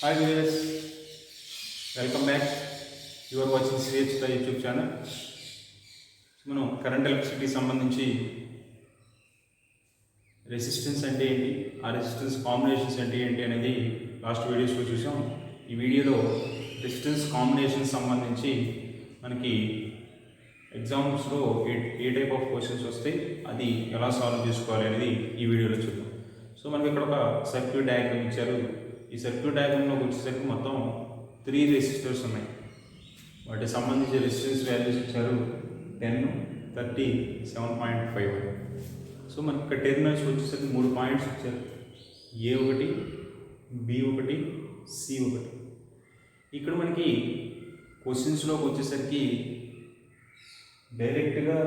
Hi viewers, welcome back. You are watching CH YouTube channel. మనం current electricity సంబంధించి resistance అంటే ఏంటి, ఆ రెసిస్టెన్స్ కాంబినేషన్స్ అంటే ఏంటి అనేది లాస్ట్ వీడియోస్లో చూసాం. ఈ వీడియోలో రెసిస్టెన్స్ కాంబినేషన్ సంబంధించి మనకి ఎగ్జామ్స్లో ఏ టైప్ ఆఫ్ క్వశ్చన్స్ వస్తాయి, అది ఎలా సాల్వ్ చేసుకోవాలి అనేది ఈ వీడియోలో చూద్దాం. సో మనకి ఇక్కడ ఒక సర్క్యూట్ డయాగ్రామ్ ఇచ్చారు. ఈ సర్క్యూట్ డయాగ్రామ్లోకి వచ్చేసరికి మొత్తం 3 రెసిస్టర్స్ ఉన్నాయి. వాటికి సంబంధించి రెసిస్టెన్స్ వాల్యూస్ ఇచ్చారు 10, 30, 7.5. సో మనకి ఇక్కడ టెర్మినల్స్ వచ్చేసరికి 3 పాయింట్స్ ఇచ్చారు, A1, B1, C1. ఇక్కడ మనకి క్వశ్చన్స్లోకి వచ్చేసరికి డైరెక్ట్గా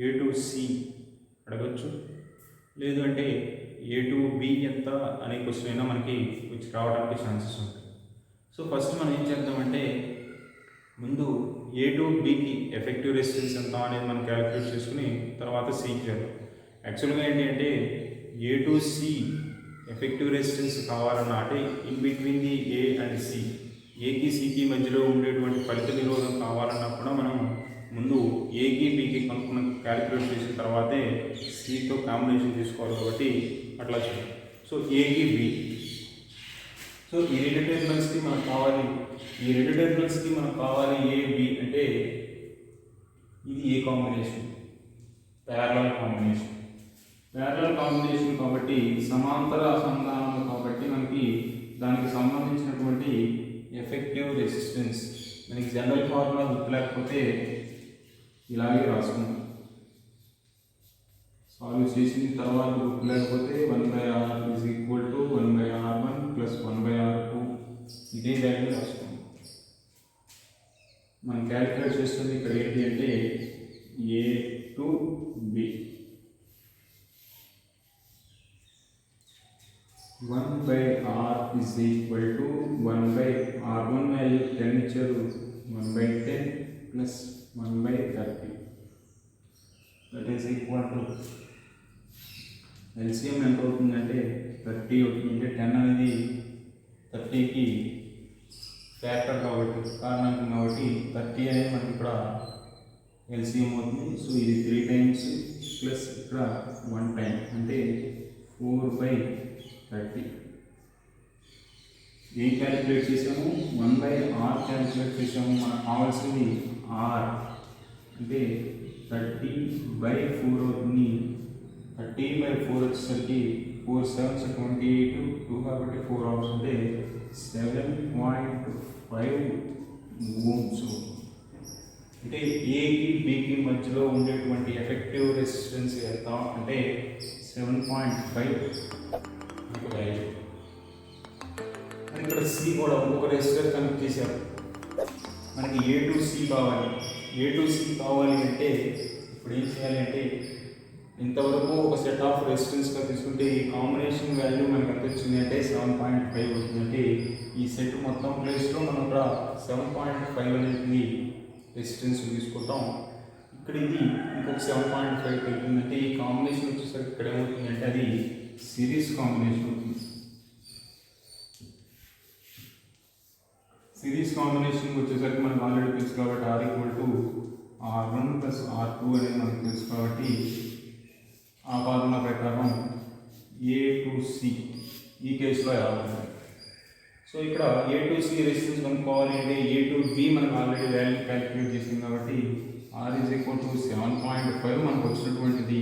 A to C అడగచ్చు, లేదు అంటే A to B ఎంత అనే క్వశ్చన్ అయినా మనకి వచ్చి రావడానికి ఛాన్సెస్ ఉంటాయి. సో ఫస్ట్ మనం ఏం చేద్దామంటే ముందు A to Bకి ఎఫెక్టివ్ రెసిస్టెన్స్ ఎంత అనేది మనం క్యాలిక్యులేట్ చేసుకుని తర్వాత Cకి చేద్దాం. యాక్చువల్గా ఏంటి అంటే A to C effective resistance కావాలన్నా అంటే in between the A and C, ఏకి సికి మధ్యలో ఉండేటువంటి ఫలిత నిరోధం కావాలన్నా కూడా మనం ముందు ఏకి బికి కనుక్కున్న క్యాలిక్యులేట్ చేసిన తర్వాతే సితో కాంబినేషన్ తీసుకోవాలి. కాబట్టి అట్లా చేయాలి. సో ఏకి బి, సో ఈ రెండు టెర్మినల్స్కి మనకు కావాలి ఏ బి అంటే ఇది ఏ కాంబినేషన్, ప్యారలల్ కాంబినేషన్ కాబట్టి సమాంతర అనుసంధానం కాబట్టి మనకి దానికి సంబంధించినటువంటి ఎఫెక్టివ్ రెసిస్టెన్స్ మనకి జనరల్ ఫార్ములా గుర్తు లేకపోతే ఇలాగే రాసుకుంటాం. సాల్వ్ చేసిన తర్వాత గుర్తు లేకపోతే 1/R = 1/R1 + 1/R2 ఇదే వాల్యూ రాసుకుంటాం. మనం క్యాలిక్యులేట్ చేస్తుంది ఇక్కడ ఏంటి అంటే A to B 1/R = 1/R1 value 10 ఇచ్చారు, 1/10 + 1/30 that is equal to LCM ఎంత అవుతుందంటే 30 అవుతుంది. 10 అనేది 30కి ఫ్యాక్టర్ కాబట్టి కారణం కాబట్టి 30 అనేది మనకి ఇక్కడ ఎల్సిఎం అవుతుంది. సో ఇది 3 టైమ్స్ ప్లస్ ఇక్కడ 1 టైం అంటే 4/30. ఏం క్యాలిక్యులేట్ చేసాము, 1/R క్యాలిక్యులేట్ చేసాము. మనకు కావాల్సింది R అంటే 30/4 అవుతుంది. 30/4 వచ్చేసరికి 4 7s 28, 2 కాబట్టి 4 అవర్స్ అంటే 7.5 ohms. అంటే ఏకి బికి మధ్యలో ఉండేటువంటి ఎఫెక్టివ్ రెసిస్టెన్స్ ఎంత అంటే 7.5 వాల్యూ. ఇక్కడ సి కూడా ఒక రెసిస్టర్ కనెక్ట్ చేశారు. మనకి A to C కావాలి అంటే ఇప్పుడు ఏం చేయాలి అంటే ఇంతవరకు ఒక సెట్ ఆఫ్ రెసిస్టెన్స్గా తీసుకుంటే ఈ కాంబినేషన్ వాల్యూ మనకి ఎంత వచ్చింది అంటే 7.5 అవుతుందంటే ఈ సెట్ మొత్తం ప్లేస్లో మనం ఇక్కడ 7.5 అనేది రెసిస్టెన్స్ తీసుకుంటాం. ఇక్కడ ఇది ఇంకొక 7.5 అవుతుందంటే ఈ కాంబినేషన్ వచ్చేసరికి ఇక్కడ ఏమవుతుందంటే అది సిరీస్ కాంబినేషన్ అవుతుంది. సిరీస్ కాంబినేషన్ వచ్చేసరికి మనకు ఆల్రెడీ తెలుసు కాబట్టి R = R1 + R2 అనేది మనకు తెలుసు కాబట్టి ఆ ఫార్ములా ప్రకారం A to C ఈ కేసులో ఎలా ఉంటుంది. సో ఇక్కడ A to C రెసిస్టెన్స్ కనుక్కోవాలి అంటే A to B మనకు ఆల్రెడీ వాల్యూ క్యాలిక్యులేట్ చేసింది కాబట్టి R = 7.5 మనకు వచ్చినటువంటిది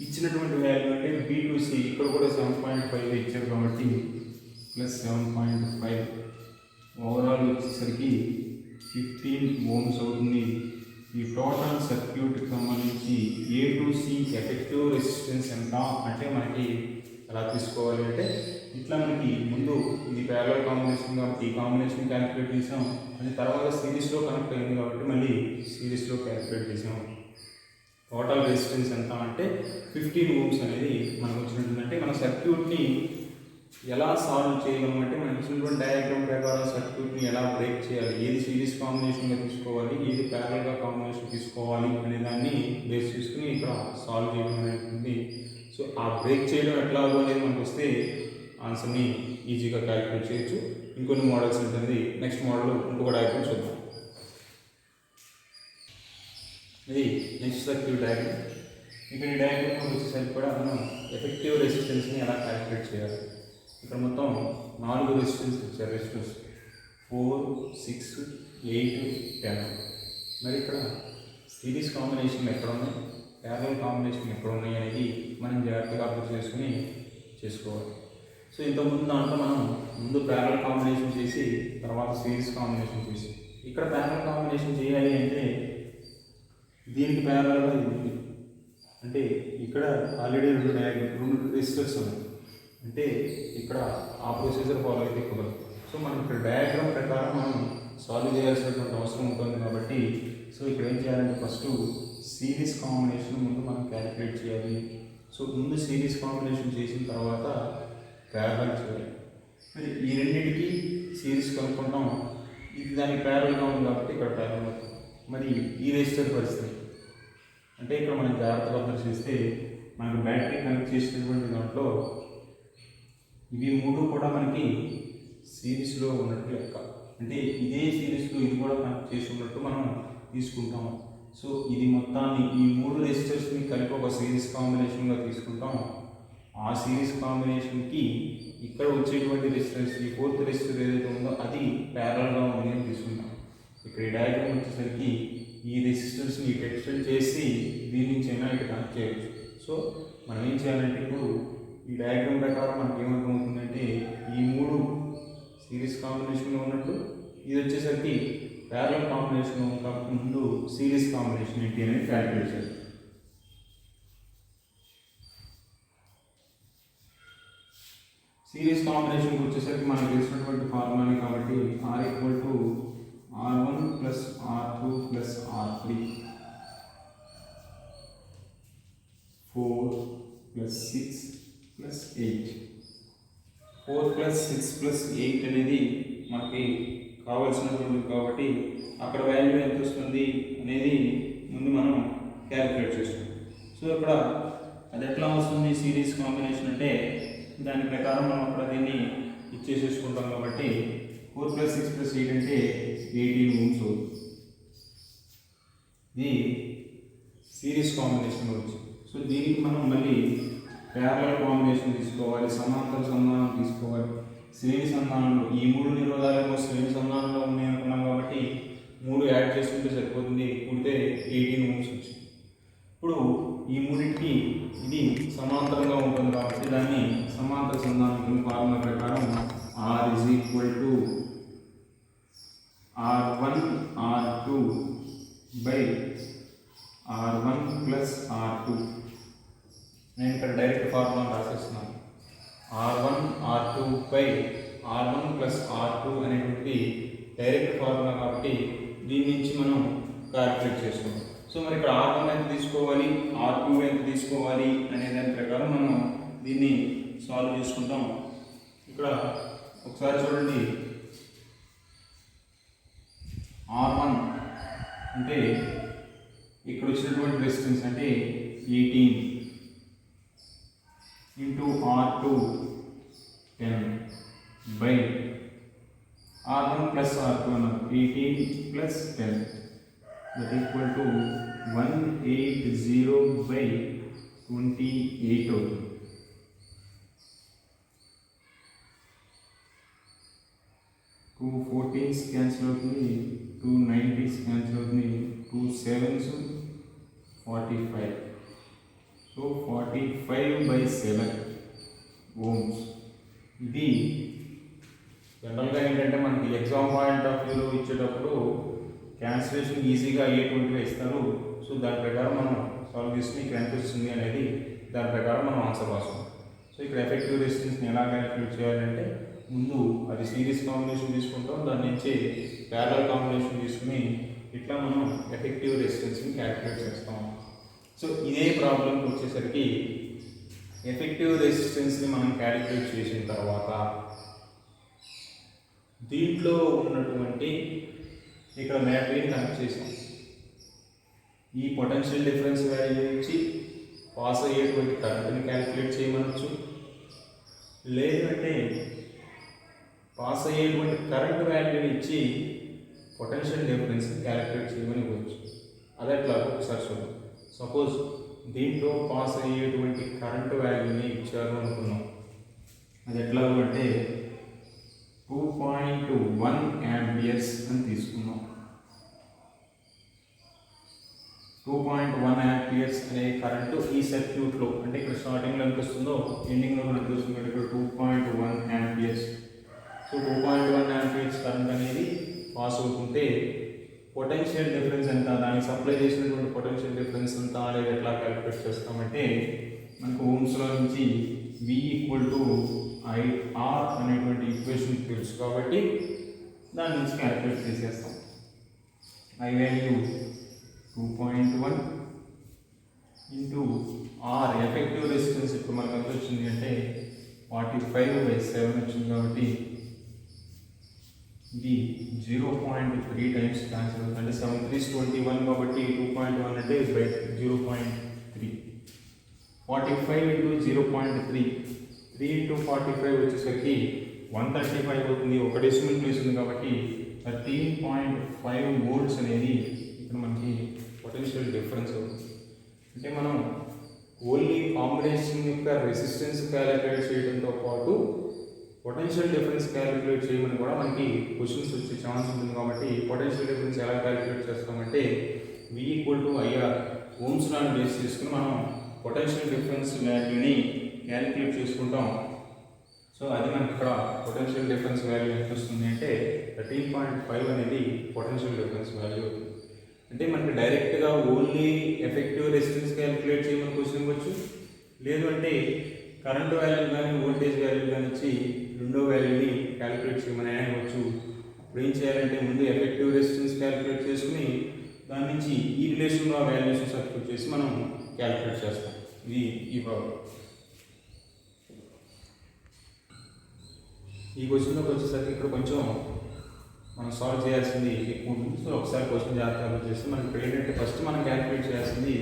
ఇచ్చినటువంటి వాల్యూ అంటే B to C ఇక్కడ కూడా 7.5 ఇచ్చారు కాబట్టి ప్లస్ 7.5 ఓవరాల్ వచ్చేసరికి 15 ohms అవుతుంది. ఈ టోటల్ సర్క్యూట్కి సంబంధించి A to C effective resistance ఎంత అంటే మనకి ఎలా తీసుకోవాలి అంటే ఇట్లా మనకి ముందు ఇది ప్యారలల్ కాంబినేషన్ కాబట్టి ఈ కాంబినేషన్ క్యాలిక్యులేట్ చేసాం, అది తర్వాత సిరీస్లో కనెక్ట్ అయింది కాబట్టి మళ్ళీ సిరీస్లో క్యాలిక్యులేట్ చేసాం. టోటల్ రెసిస్టెన్స్ ఎంత అంటే 15 ohms అనేది మనకు వచ్చినట్టుందంటే మన సర్క్యూట్ని ఎలా సాల్వ్ చేయగలమంటే మనకి ఇచ్చినటువంటి డయాగ్రామ్ ప్రకారం సర్క్యూట్ని ఎలా బ్రేక్ చేయాలి, ఏది సిరీస్ కాంబినేషన్గా తీసుకోవాలి, ఏది ప్యారలల్గా కాంబినేషన్ తీసుకోవాలి అనే దాన్ని బేస్ చేసుకుని ఇక్కడ సాల్వ్ చేయడం అనేది. సో ఆ బ్రేక్ చేయడం ఎట్లాగో అనేది మనకు వస్తే ఆన్సర్ని ఈజీగా క్యాలిక్యులేట్ చేయొచ్చు. ఇంకొన్ని మోడల్స్ ఉంటుంది. నెక్స్ట్ మోడల్ ఇంకొక డయాగ్రామ్ చూద్దాం. ఇది నెక్స్ట్ సర్క్యూట్ డయాగ్రామ్. ఇక్కడ ఈ డయాగ్రామ్ వచ్చేసరికి కూడా మనం ఎఫెక్టివ్ రెసిస్టెన్స్ని ఎలా క్యాలిక్యులేట్ చేయాలి. ఇక్కడ మొత్తం 4 రెసిస్టెన్స్ ఇచ్చారు. రెసిస్టెన్స్ 4, 6, 8, 10. మరి ఇక్కడ సిరీస్ కాంబినేషన్ ఎక్కడ ఉన్నాయి, ప్యారలల్ కాంబినేషన్ ఎక్కడ ఉన్నాయి అనేది మనం జాగ్రత్తగా అబ్జర్వ్ చేసుకుని చేసుకోవాలి. సో ఇంతకుముందు దాంట్లో మనం ముందు ప్యారలల్ కాంబినేషన్ చేసి తర్వాత సిరీస్ కాంబినేషన్ చేసి, ఇక్కడ ప్యారలల్ కాంబినేషన్ చేయాలి అంటే దీనికి ప్యారలల్గా ఇది ఉంది. అంటే ఇక్కడ ఆల్రెడీ 2 రెసిస్టర్స్ ఉన్నాయి. అంటే ఇక్కడ ఆ ప్రొసీజర్ ఫాలో అయితే కుదరదు. సో మనం ఇక్కడ డయాగ్రామ్ ప్రకారం మనం సాల్వ్ చేయాల్సినటువంటి అవసరం ఉంటుంది కాబట్టి, సో ఇక్కడ ఏం చేయాలంటే ఫస్ట్ సిరీస్ కాంబినేషన్ ముందు మనం క్యాలిక్యులేట్ చేయాలి. సో ముందు సిరీస్ కాంబినేషన్ చేసిన తర్వాత ప్యారలల్ చేయాలి. మరి ఈ రెండింటికి సిరీస్ కనుక్కుంటాం. ఇది దానికి ప్యారలల్గా ఉంది కాబట్టి ఇక్కడ ప్యారలల్ అవుతుంది. మరి ఈ రెసిస్టర్ పరిస్థితి అంటే ఇక్కడ మనం జాగ్రత్తగా అబ్జర్వ్ చేస్తే మనకు బ్యాటరీ కనెక్ట్ చేసినటువంటి దాంట్లో ఇవి 3 కూడా మనకి సిరీస్లో ఉన్నట్టు లెక్క. అంటే ఇదే సిరీస్లో ఇది కూడా కనెక్ట్ చేసి ఉన్నట్టు మనం తీసుకుంటాం. సో ఇది మొత్తాన్ని ఈ 3 రెసిస్టర్స్ని కలిపి ఒక సిరీస్ కాంబినేషన్గా తీసుకుంటాం. ఆ సిరీస్ కాంబినేషన్కి ఇక్కడ వచ్చేటువంటి రెసిస్టెన్స్, ఈ 4th రెసిస్టర్ ఏదైతే ఉందో అది ప్యారలల్గా ఉంది అని తీసుకుంటాం. ఇక్కడ ఈ డయాగ్రామ్ వచ్చేసరికి ఈ రెసిస్టెన్స్ని ఇటు ఎక్స్టెండ్ చేసి దీని నుంచి అయినా ఇటు కనెక్ట్ చేయవచ్చు. సో మనం ఏం చేయాలంటే ఇప్పుడు ఈ డయాగ్రామ్ ప్రకారం మనకి ఏమర్థమవుతుందంటే ఈ 3 సిరీస్ కాంబినేషన్లో ఉన్నట్టు, ఇది వచ్చేసరికి ప్యారలల్ కాంబినేషన్లో ఉన్న ముందు సిరీస్ కాంబినేషన్ ఏంటి అనేది క్యాలిక్యులేట్ చేయాలి. సిరీస్ కాంబినేషన్కి వచ్చేసరికి మనకు తెలిసినటువంటి ఫార్ములాని కాబట్టి R = R1 + R2 + R3 4 + 6 + 8. 4 + 6 + 8 అనేది మనకి కావాల్సినటువంటి కాబట్టి అక్కడ వాల్యూ ఎంత వస్తుంది అనేది ముందు మనం క్యాలిక్యులేట్ చేస్తాం. సో ఇక్కడ అది ఎట్లా వస్తుంది సిరీస్ కాంబినేషన్ అంటే దాని ప్రకారం మనం అక్కడ దీన్ని ఇచ్చేసేసుకుంటాం కాబట్టి 4 + 6 + 8 అంటే 18 ohms అవుతుంది. ఇది సిరీస్ కాంబినేషన్ వచ్చి. సో దీనికి మనం మళ్ళీ ప్యారలల్ కాంబినేషన్ తీసుకోవాలి, సమాంతర సంధానం తీసుకోవాలి. శ్రేణి సంధానంలో ఈ 3 నిరోధాలేమో శ్రేణి సంధానంలో ఉన్నాయి అనుకున్నాం కాబట్టి 3 యాడ్ చేసుకుంటే సరిపోతుంది. కూడితే 18 ohms వచ్చింది. ఇప్పుడు ఈ మూడింటికి ఇది సమాంతరంగా ఉంటుంది కాబట్టి దాన్ని సమాంతర సంధానం ఫార్ములా ప్రకారం R = R1 R2 R1 + R2. నేను ఇక్కడ direct formula రాసేస్తున్నాను. R1 R2 R1 + R2 అనేటువంటి డైరెక్ట్ ఫార్ములా కాబట్టి దీని నుంచి మనం క్యాలిక్యులేట్ చేసుకుంటాం. సో మరి ఇక్కడ R1 ఎంత తీసుకోవాలి, R2 ఎంత తీసుకోవాలి అనే దాని ప్రకారం మనం దీన్ని సాల్వ్ చేసుకుంటాం. ఇక్కడ ఒకసారి చూడండి, R1 అంటే ఇక్కడ వచ్చినటువంటి రెసిస్టెన్స్ అంటే 18 × R2 10 R1 + R2 అన్నారు 18 + 10 that = 180/28 అవుతుంది. 2 14s క్యాన్సిల్ అవుతుంది, 2 90s క్యాన్సిల్ అవుతుంది, 2 7s 45. So 45/7 ohms. ఇది జనరల్గా ఏంటంటే మనకి ఎగ్జామ్ పాయింట్ ఆఫ్ వ్యూలో ఇచ్చేటప్పుడు క్యాన్సిలేషన్ ఈజీగా 820 ఇస్తారు. సో దాని ప్రకారం మనం సాల్వ్ చేసుకుని ఇక్కడ ఎంత వస్తుంది అనేది దాని ప్రకారం మనం ఆన్సర్ రాస్తాం. సో ఇక్కడ ఎఫెక్టివ్ రెసిస్టెన్స్ని ఎలా క్యాలిక్యులేట్ చేయాలంటే ముందు అది సిరీస్ కాంబినేషన్ తీసుకుంటాం, దాని నుంచి ప్యారలల్ కాంబినేషన్ తీసుకుని ఇట్లా మనం ఎఫెక్టివ్ రెసిస్టెన్స్ని క్యాలిక్యులేట్ చేస్తాం. సో ఇదే ప్రాబ్లంకి వచ్చేసరికి ఎఫెక్టివ్ రెసిస్టెన్స్ని మనం క్యాలిక్యులేట్ చేసిన తర్వాత దీంట్లో ఉన్నటువంటి ఇక్కడ బ్యాటరీని కనెక్ట్ చేసాం. ఈ పొటెన్షియల్ డిఫరెన్స్ వాల్యూ నుంచి పాస్ అయ్యేటువంటి కరెంట్ని క్యాలిక్యులేట్ చేయమనొచ్చు. లేదంటే పాస్ అయ్యేటువంటి కరెంట్ వాల్యూని ఇచ్చి పొటెన్షియల్ డిఫరెన్స్ క్యాలిక్యులేట్ చేయమని ఇవ్వచ్చు. అది ఎట్లా ఒకసారి చూద్దాం. సపోజ్ దీంట్లో పాస్ అయ్యేటువంటి కరెంట్ వాల్యూని ఇచ్చారు అనుకున్నాం. అది ఎట్లా అంటే 2.1 amperes అని తీసుకున్నాం. 2.1 amperes అనే కరెంటు ఈ సర్క్యూట్లో, అంటే ఇక్కడ స్టార్టింగ్లో ఎంత వస్తుందో ఎండింగ్లో మనం చూసుకున్నట్టు ఇక్కడ 2.1 amperes. సో 2.1 amperes కరెంట్ అనేది పాస్ అవుతుంటే పొటెన్షియల్ డిఫరెన్స్ ఎంత, దానికి సప్లై చేసినటువంటి పొటెన్షియల్ డిఫరెన్స్ ఎంత అనేది ఎట్లా క్యాలిక్యులేట్ చేస్తామంటే మనకు ఓమ్స్లో నుంచి V = IR అనేటువంటి ఈక్వేషన్ తెలుసు కాబట్టి దాని నుంచి క్యాలిక్యులేట్ చేసేస్తాం. I value 2.1 into R effective resistance ఇప్పుడు మనకు ఎంత వచ్చింది అంటే 45/7 వచ్చింది కాబట్టి ఇది 0.3 టైమ్స్ క్యాన్సిల్ అవుతుంది. అంటే 7 3 21 కాబట్టి 2.1 అంటే 0.3. 45 ఇంటూ 0.3 3 ఇంటూ 45 వచ్చేసరికి 135 అవుతుంది. ఒక డెసిమల్ ప్లేస్ ఉంది కాబట్టి 13.5 volts అనేది ఇక్కడ మనకి పొటెన్షియల్ డిఫరెన్స్ అవుతుంది. అంటే మనం ఓన్లీ కాంబినేషన్ యొక్క రెసిస్టెన్స్ క్యాలిక్యులేట్ చేయడంతో పాటు పొటెన్షియల్ డిఫరెన్స్ క్యాలిక్యులేట్ చేయమని కూడా మనకి క్వశ్చన్స్ వచ్చే ఛాన్స్ ఉంటుంది. కాబట్టి పొటెన్షియల్ డిఫరెన్స్ ఎలా క్యాలిక్యులేట్ చేస్తామంటే V = IR ఓమ్స్ లాని బేస్ చేసుకుని మనం పొటెన్షియల్ డిఫరెన్స్ వాల్యూని క్యాలిక్యులేట్ చేసుకుంటాం. సో అది మనకి ఇక్కడ పొటెన్షియల్ డిఫరెన్స్ వాల్యూ ఎంత వస్తుంది అంటే 13.5 అనేది పొటెన్షియల్ డిఫరెన్స్ వాల్యూ అవుతుంది. అంటే మనకి డైరెక్ట్గా ఓన్లీ ఎఫెక్టివ్ రెసిస్టెన్స్ క్యాలిక్యులేట్ చేయమని క్వశ్చన్ ఇవ్వచ్చు, లేదు అంటే కరెంట్ వాల్యూ కానీ వోల్టేజ్ వాల్యూ కానీ ఇచ్చి రెండో వాల్యూని క్యాలిక్యులేట్ చేయమని ఇవ్వచ్చు. అప్పుడు ఏం చేయాలంటే ముందు ఎఫెక్టివ్ రెసిస్టెన్స్ క్యాలిక్యులేట్ చేసుకుని దాని నుంచి ఈ రిలేషన్లో ఆ వాల్యూస్ సబ్స్టిట్యూట్ చేసి మనం క్యాలిక్యులేట్ చేస్తాం. ఇది ఈ ప్రాబ్లం. ఈ క్వశ్చన్లోకి వచ్చేసరికి ఇక్కడ కొంచెం మనం సాల్వ్ చేయాల్సింది ఎక్కువ ఉంటుంది. సో ఒకసారి క్వశ్చన్ జాగ్రత్తగా చేస్తే మనకి ఇక్కడ ఏంటంటే ఫస్ట్ మనం క్యాలిక్యులేట్ చేయాల్సింది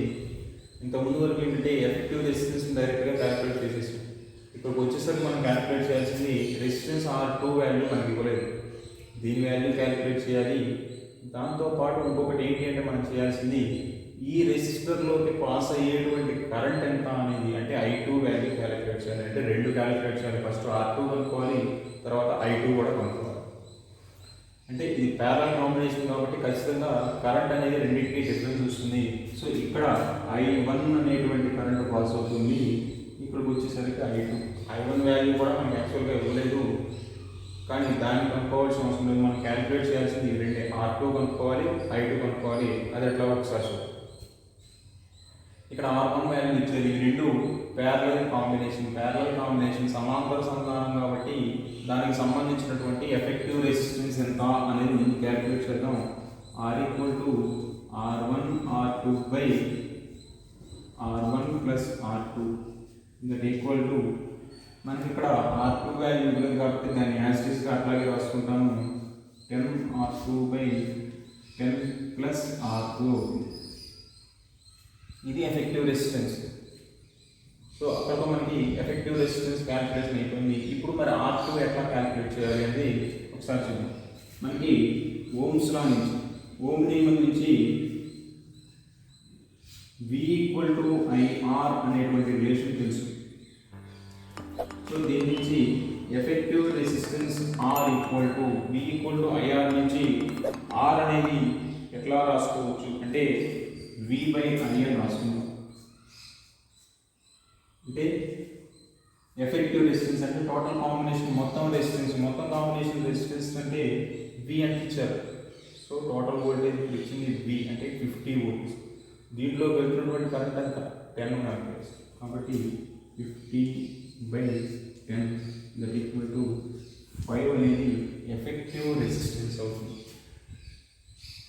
ఇంతకుముందు వరకు ఏంటంటే ఎఫెక్టివ్ రెసిస్టెన్స్ డైరెక్ట్గా క్యాలిక్యులేట్ చేసేసాం. ఇక్కడికి వచ్చేసరికి మనం క్యాలిక్యులేట్ చేయాల్సింది రెసిస్టెన్స్ R2 వాల్యూ మనకి ఇవ్వలేదు, దీని వాల్యూ క్యాలిక్యులేట్ చేయాలి. దాంతోపాటు ఇంకొకటి ఏంటి అంటే మనం చేయాల్సింది ఈ రెసిస్టర్లోకి పాస్ అయ్యేటువంటి కరెంట్ ఎంత అనేది, అంటే I2 వాల్యూ క్యాలిక్యులేట్ చేయాలి. అంటే రెండు క్యాలిక్యులేట్ చేయాలి. ఫస్ట్ R2 కనుక్కోవాలి, తర్వాత I2 కూడా కనుక్కోవాలి. అంటే ఇది ప్యారలల్ కాంబినేషన్ కాబట్టి ఖచ్చితంగా కరెంట్ అనేది రెండింటికి డిఫరెన్స్ వస్తుంది. సో ఇక్కడ I1 అనేటువంటి కరెంట్ పాస్ అవుతుంది, ఇక్కడికి వచ్చేసరికి I1 వాల్యూ కూడా మనకి యాక్చువల్గా ఇవ్వలేదు, కానీ దాన్ని కనుక్కోవాల్సిన అవసరం లేదు. మనం క్యాలిక్యులేట్ చేయాల్సింది రెండే, R2 కనుక్కోవాలి, I2 కనుక్కోవాలి. అది ఎట్లా ఒకసారి ఇక్కడ R1 వాల్యూ ఇచ్చేది. ఈ రెండు ప్యారలల్ కాంబినేషన్ సమాంతర సంధానం కాబట్టి దానికి సంబంధించినటువంటి ఎఫెక్టివ్ రెసిస్టెన్స్ ఎంత అనేది ముందు క్యాలిక్యులేట్ చేద్దాం. R = R1 R2 by R1 plus R2 that equal to మనకి ఇక్కడ R2 వాల్యూ ఇవ్వలేదు కాబట్టి దాన్ని యాస్టిస్గా అట్లాగే రాసుకుంటాము. 10R2 by 10 plus R2 అవుతుంది. ఇది ఎఫెక్టివ్ రెసిస్టెన్స్. సో అక్కడతో మనకి ఎఫెక్టివ్ రెసిస్టెన్స్ క్యాలిక్యులేషన్ అయిపోయింది. ఇప్పుడు మరి R2 ఎట్లా క్యాలిక్యులేట్ చేయాలి అనేది ఒకసారి చూద్దాం. మనకి ఓమ్స్ లా నుంచి, ఓమ్ నియమం నుంచి V = IR అనేటువంటి రిలేషన్ తెలుసు. సో దీని నుంచి effective resistance R = V = IR నుంచి R అనేది ఎట్లా రాసుకోవచ్చు అంటే V/I అని రాసుకుందాం. అంటే ఎఫెక్టివ్ రెసిస్టెన్స్ అంటే టోటల్ కాంబినేషన్ మొత్తం కాంబినేషన్ రెసిస్టెన్స్ అంటే V అని ఇచ్చారు. సో టోటల్ వోల్టేజ్ ఇచ్చింది V అంటే 50 volts. దీంట్లో వెళ్తున్నటువంటి కరెంట్ అంత 10 amperes కాబట్టి 50/10 దట్ ఈక్వల్ టు 5 అనేది ఎఫెక్టివ్ రెసిస్టెన్స్ అవుతుంది.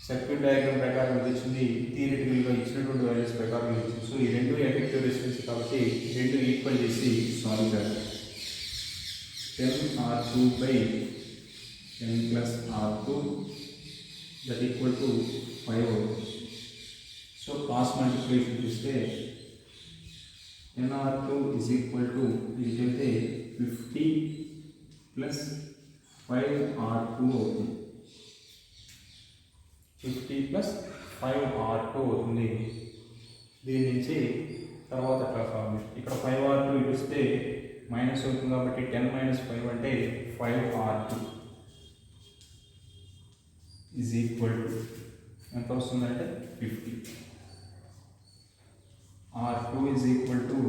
సర్క్యూట్ డయాగ్రామ్ ప్రకారం వచ్చింది, థియరిటికల్గా ఇచ్చినటువంటి వాల్యూస్ ప్రకారం వచ్చింది. సో ఈ రెండు ఎఫెక్టివ్ రెసిస్టెన్స్ కాబట్టి రెండు ఈక్వల్ చేసి సాల్వ్ చేయాలి. 10R2 by 10 plus R2 that equal to 5 అవుతుంది. సో క్రాస్ మల్టిప్లికేషన్ చూస్తే 10R2 is equal to దీనికి వెళ్తే 50 plus 5R2 అవుతుంది. 50 ప్లస్ 5R2 అవుతుంది. దీని నుంచి తర్వాత ఎట్లా సాల్వ్ ఇక్కడ 5R2 ఇస్తే మైనస్ అవుతుంది కాబట్టి 10 మైనస్ 5 అంటే 5R2 ఈజ్ ఈక్వల్ టు ఎంత వస్తుందంటే 50. R2 is equal to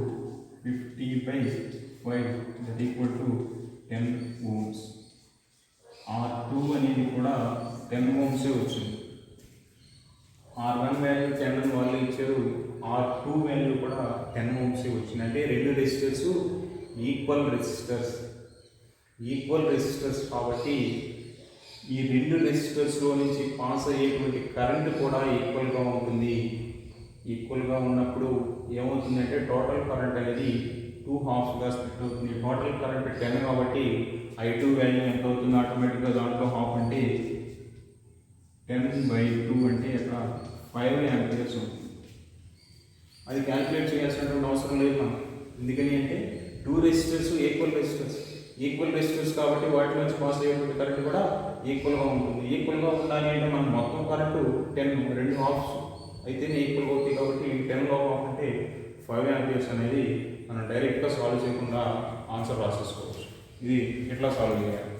50/5 that equal to 10 ohms. R2 అనేది కూడా 10 ohms వచ్చింది. R1 వాల్యూ 10 అని వాళ్ళు ఇచ్చారు, R2 వాల్యూ కూడా 10 ohms వచ్చింది. అంటే రెండు రెసిస్టర్స్ ఈక్వల్ రెసిస్టర్స్ కాబట్టి ఈ రెండు రెసిస్టర్స్లో నుంచి పాస్ అయ్యేటువంటి కరెంట్ కూడా ఈక్వల్గా ఉంటుంది. ఈక్వల్గా ఉన్నప్పుడు ఏమవుతుందంటే టోటల్ కరెంట్ అనేది 2 హాఫ్స్గా స్ప్లిట్ అవుతుంది. టోటల్ కరెంట్ 10 కాబట్టి I2 వాల్యూ ఎంత అవుతుంది ఆటోమేటిక్గా దాంట్లో హాఫ్ అంటే 10/2 అంటే అక్కడ 5 యాంపియర్స్ ఉంటుంది. అది క్యాల్కులేట్ చేయాల్సినటువంటి అవసరం లేదు మనం. ఎందుకని అంటే 2 రెసిస్టర్స్ ఈక్వల్ రెసిస్టర్స్ కాబట్టి వాటి నుంచి పాస్ అయ్యేటువంటి కరెంట్ కూడా ఈక్వల్గా ఉంటుంది. ఈక్వల్గా ఉండాలి అంటే మనం మొత్తం కరెంటు 10 రెండు హాఫ్స్ అయితేనే ఈక్వల్గా అవుతాయి కాబట్టి 10లో హాఫ్ అంటే 5 యాంపియర్స్ అనేది మనం డైరెక్ట్గా సాల్వ్ చేయకుండా ఆన్సర్ రాసేసుకోవచ్చు. ఇది ఎట్లా సాల్వ్ చేయాలి?